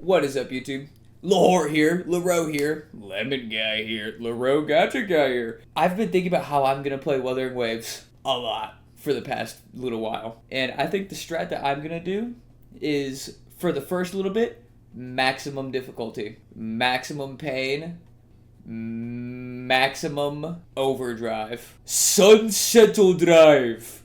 What is up, YouTube? Lahore here, Laro here, Lemon Guy here, Laro Gacha Guy here. I've been thinking about how I'm gonna play Wuthering Waves a lot for the past little while. And I think the strat that I'm gonna do is, for the first little bit, maximum difficulty, maximum pain, maximum overdrive, Sunsettle Drive.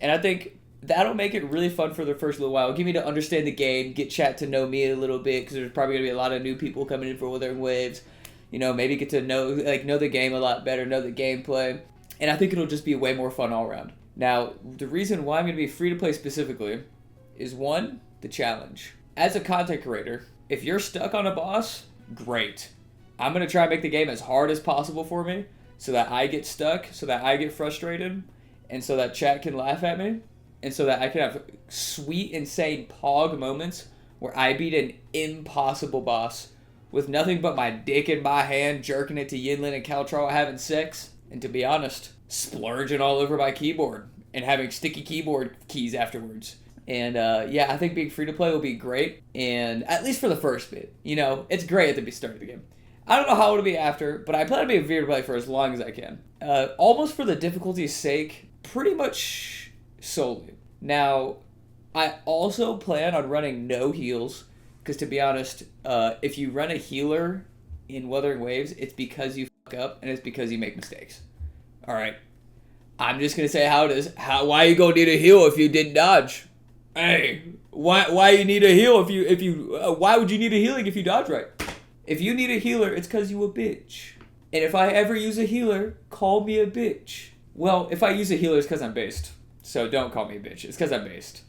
And I think that'll make it really fun for the first little while. Give me to understand the game, get chat to know me a little bit, because there's probably going to be a lot of new people coming in for Wuthering Waves. You know, maybe get to know the game a lot better, know the gameplay. And I think it'll just be way more fun all around. Now, the reason why I'm going to be free to play specifically is, one, the challenge. As a content creator, if you're stuck on a boss, great. I'm going to try and make the game as hard as possible for me so that I get stuck, so that I get frustrated, and so that chat can laugh at me. And so that I can have sweet, insane pog moments where I beat an impossible boss with nothing but my dick in my hand, jerking it to Yinlin and Caltrol having sex, and to be honest, splurging all over my keyboard and having sticky keyboard keys afterwards. And yeah, I think being free to play will be great, and at least for the first bit. You know, it's great at the start of the game. I don't know how it'll be after, but I plan to be free to play for as long as I can. Almost for the difficulty's sake, pretty much solely. Now, I also plan on running no heals, because to be honest, if you run a healer in Wuthering Waves, it's because you fuck up, and it's because you make mistakes. Alright, I'm just gonna say how it is. Why you gonna need a heal if you didn't dodge? Hey, why you need a heal if you why would you need a healing if you dodge right? If you need a healer, it's because you a bitch. And if I ever use a healer, call me a bitch. Well, if I use a healer, it's because I'm based. So don't call me a bitch. It's because I'm based.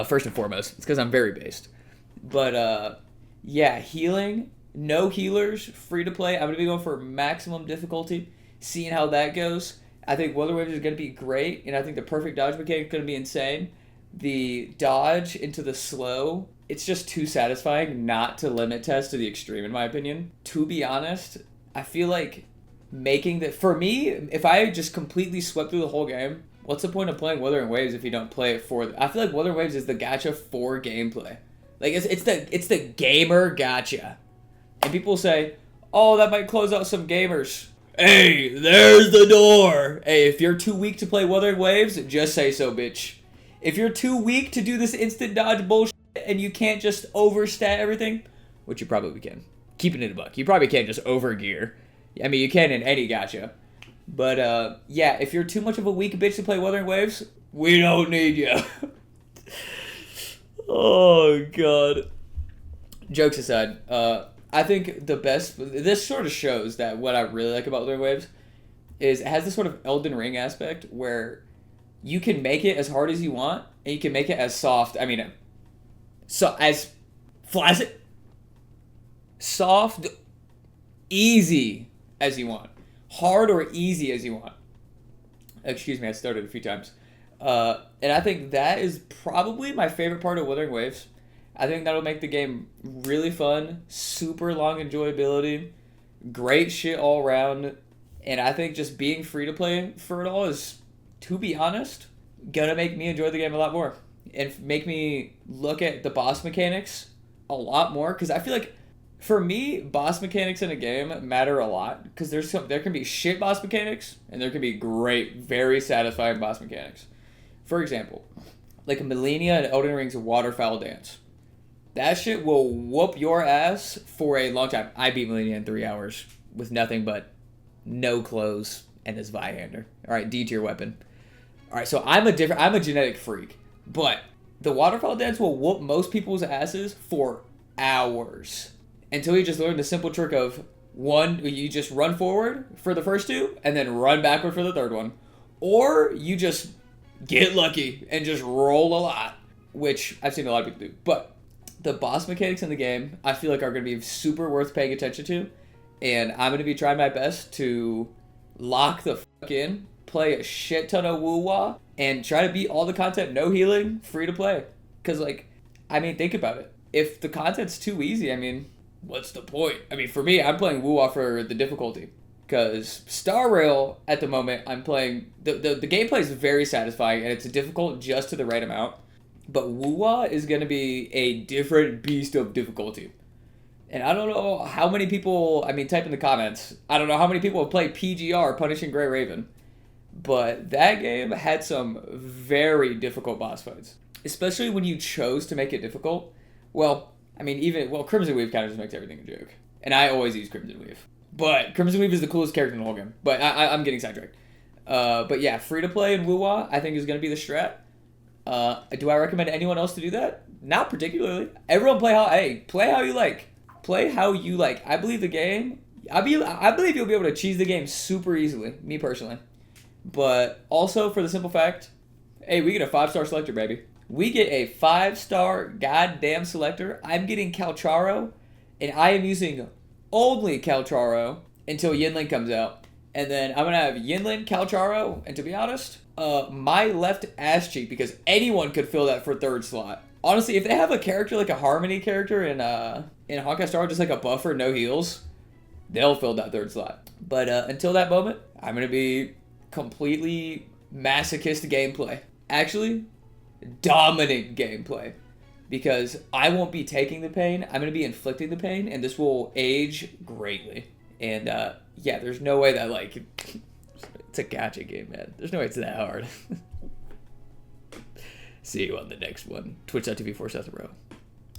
First and foremost, it's because I'm very based. But, yeah, healing, no healers, free to play. I'm going to be going for maximum difficulty, seeing how that goes. I think Wuthering Waves is going to be great, and I think the perfect dodge mechanic is going to be insane. The dodge into the slow, it's just too satisfying not to limit test to the extreme, in my opinion. To be honest, I feel like making that, for me, if I just completely swept through the whole game, what's the point of playing Wuthering Waves if you don't play it for... I feel like Wuthering Waves is the gacha for gameplay. Like, it's the gamer gacha. And people say, oh, that might close out some gamers. Hey, there's the door. Hey, if you're too weak to play Wuthering Waves, just say so, bitch. If you're too weak to do this instant dodge bullshit and you can't just overstat everything, which you probably can. Keeping it a buck. You probably can't just overgear. I mean, you can in any gacha. But, yeah, if you're too much of a weak bitch to play Wuthering Waves, we don't need you. Oh, God. Jokes aside, I think the best... This sort of shows that what I really like about Wuthering Waves is it has this sort of Elden Ring aspect where you can make it as hard as you want, and you can make it as soft... I mean, so as flaccid... Soft... Easy as you want. Hard or easy as you want. Excuse me, I started a few times. And I think that is probably my favorite part of Wuthering Waves. I think that'll make the game really fun, super long enjoyability, great shit all around, and I think just being free to play for it all is, to be honest, gonna make me enjoy the game a lot more. And make me look at the boss mechanics a lot more, because I feel like for me, boss mechanics in a game matter a lot, because there can be shit boss mechanics, and there can be great, very satisfying boss mechanics. For example, like Millennia and Elden Ring's Waterfowl Dance. That shit will whoop your ass for a long time. I beat Millennia in 3 hours with nothing but no clothes and this Vihander. Alright, D tier weapon. Alright, so I'm a genetic freak, but the Waterfowl Dance will whoop most people's asses for hours. Until you just learn the simple trick of, one, you just run forward for the first two, and then run backward for the third one. Or you just get lucky and just roll a lot, which I've seen a lot of people do. But the boss mechanics in the game, I feel like are going to be super worth paying attention to. And I'm going to be trying my best to lock the fuck in, play a shit ton of woo-wah, and try to beat all the content, no healing, free to play. Because, like, I mean, think about it. If the content's too easy, I mean, what's the point? I mean, for me, I'm playing woo-wah for the difficulty. Because Star Rail, at the moment, I'm playing... The gameplay is very satisfying, and it's difficult just to the right amount. But woo-wah is going to be a different beast of difficulty. And I don't know how many people, I mean, type in the comments. I don't know how many people have played PGR, Punishing Gray Raven. But that game had some very difficult boss fights. Especially when you chose to make it difficult. Well, I mean, Crimson Weave kind of just makes everything a joke. And I always use Crimson Weave. But Crimson Weave is the coolest character in the whole game. But I'm getting sidetracked. But yeah, free to play in WoWA, I think is going to be the strat. Do I recommend anyone else to do that? Not particularly. Everyone play how you like. Play how you like. I believe the game. I believe you'll be able to cheese the game super easily. Me personally. But also for the simple fact, hey, we get a 5-star selector, baby. We get a 5-star goddamn selector. I'm getting Calcharo, and I am using only Calcharo until Yinlin comes out. And then I'm going to have Yinlin, Calcharo, and to be honest, my left ass cheek, because anyone could fill that for 3rd slot. Honestly, if they have a character like a Harmony character in Honkai Star, just like a buffer, no heals, they'll fill that 3rd slot. But until that moment, I'm going to be completely masochist gameplay. Actually, dominant gameplay. Because I won't be taking the pain, I'm going to be inflicting the pain, and this will age greatly. And yeah, there's no way that, like, it's a gacha game, man. There's no way it's that hard. See you on the next one. Twitch.tv/Seth Rowe.